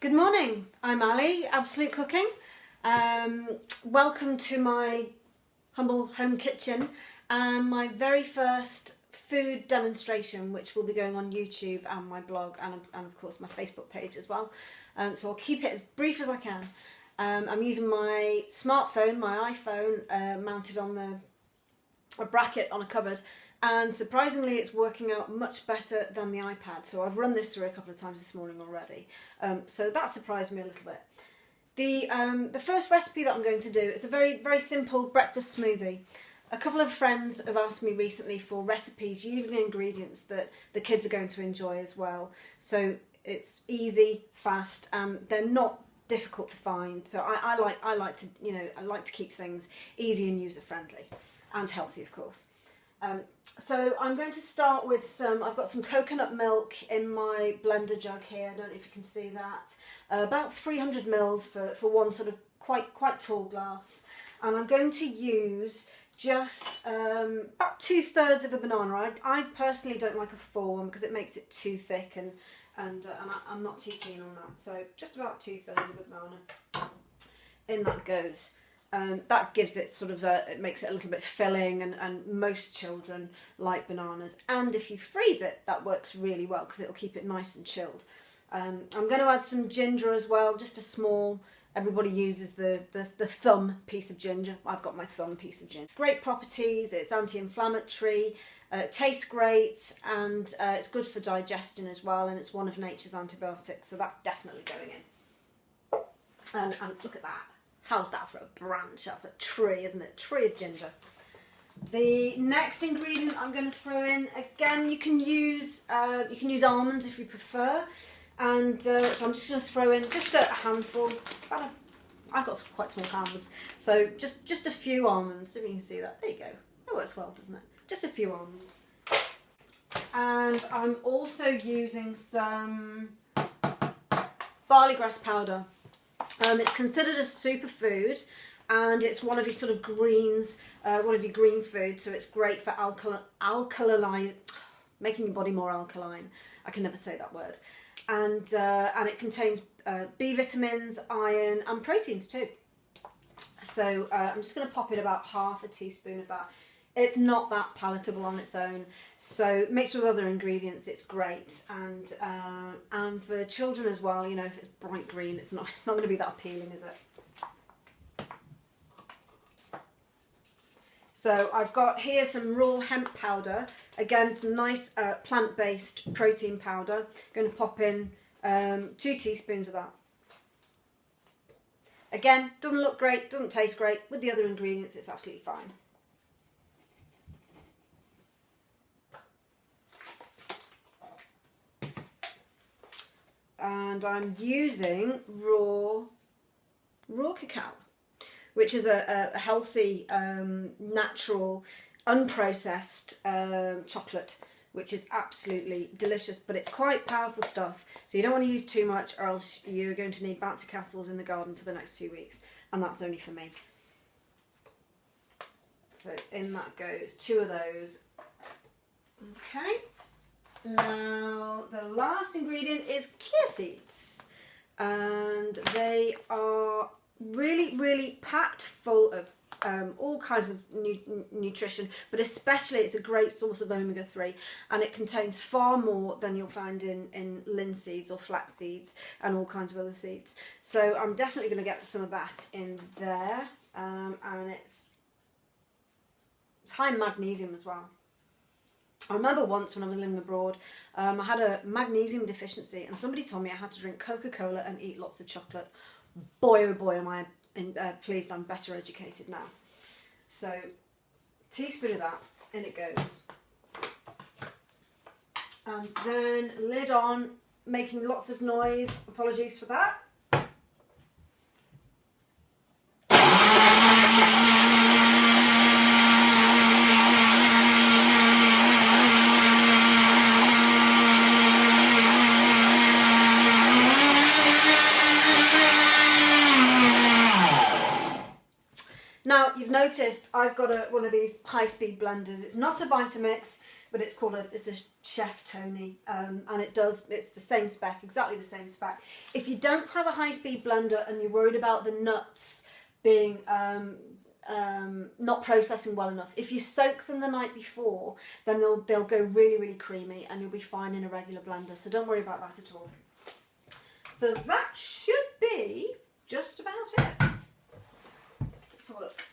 Good morning, I'm Ali, Absolute Cooking. Welcome to my humble home kitchen and my very first food demonstration, which will be going on YouTube and my blog and of course my Facebook page as well. So I'll keep it as brief as I can. I'm using my smartphone, my iPhone, mounted on a bracket on a cupboard, and surprisingly it's working out much better than the iPad. So I've run this through a couple of times this morning already. So that surprised me a little bit. The first recipe that I'm going to do is a very simple breakfast smoothie. A couple of friends have asked me recently for recipes using ingredients that the kids are going to enjoy as well. So it's easy, fast, and they're not difficult to find. So I like to keep things easy and user friendly and healthy, of course. So I'm going to start with I've got some coconut milk in my blender jug here. I don't know if you can see that. About 300 mils for one sort of quite tall glass. And I'm going to use just about 2/3 of a banana. I personally don't like a full one because it makes it too thick and I'm not too keen on that. So just about 2/3 of a banana. In that goes. That gives it sort of it makes it a little bit filling, and most children like bananas. And if you freeze it, that works really well because it'll keep it nice and chilled. I'm going to add some ginger as well, just a small. Everybody uses the thumb piece of ginger. I've got my thumb piece of ginger. It's great properties. It's anti-inflammatory. It tastes great, and it's good for digestion as well. And it's one of nature's antibiotics, so that's definitely going in. And look at that. How's that for a branch? That's a tree, isn't it? Tree of ginger. The next ingredient I'm going to throw in, again, you can use almonds if you prefer, and so I'm just going to throw in just a handful. I've got quite small hands, so just a few almonds. If you can see that, there you go. That works well, doesn't it? Just a few almonds. And I'm also using some barley grass powder. It's considered a superfood, and it's one of your sort of greens, one of your green foods, so it's great for making your body more alkaline. I can never say that word. And it contains B vitamins, iron, and proteins too. So I'm just going to pop in about half a teaspoon of that. It's not that palatable on its own, so mixed with other ingredients, it's great. And for children as well, you know, if it's bright green, it's not going to be that appealing, is it? So I've got here some raw hemp powder. Again, some nice plant-based protein powder. Going to pop in 2 teaspoons of that. Again, doesn't look great, doesn't taste great. With the other ingredients, it's absolutely fine. And I'm using raw cacao, which is a healthy, natural, unprocessed chocolate, which is absolutely delicious, but it's quite powerful stuff. So you don't want to use too much, or else you're going to need bouncy castles in the garden for the next 2 weeks, and that's only for me. So in that goes 2 of those. Okay. Now, the last ingredient is chia seeds, and they are really packed full of all kinds of nutrition, but especially it's a great source of omega-3, and it contains far more than you'll find in linseeds or flax seeds and all kinds of other seeds. So I'm definitely going to get some of that in there, and it's high in magnesium as well. I remember once when I was living abroad, I had a magnesium deficiency, and somebody told me I had to drink Coca-Cola and eat lots of chocolate. Boy, oh boy, am I pleased I'm better educated now. So, teaspoon of that, in it goes. And then lid on, making lots of noise. Apologies for that. Now, you've noticed I've got one of these high-speed blenders. It's not a Vitamix, but it's Chef Tony, and it's the same spec, exactly the same spec. If you don't have a high-speed blender and you're worried about the nuts being not processing well enough, if you soak them the night before, then they'll go really, really creamy, and you'll be fine in a regular blender. So don't worry about that at all. So that should be just about it. Let's have a look.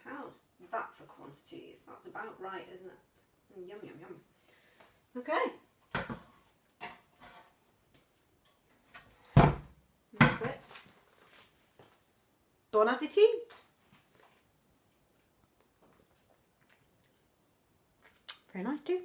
How's that for quantities? That's about right, isn't it? Yum, yum, yum. Okay. That's it. Bon appetit. Very nice too.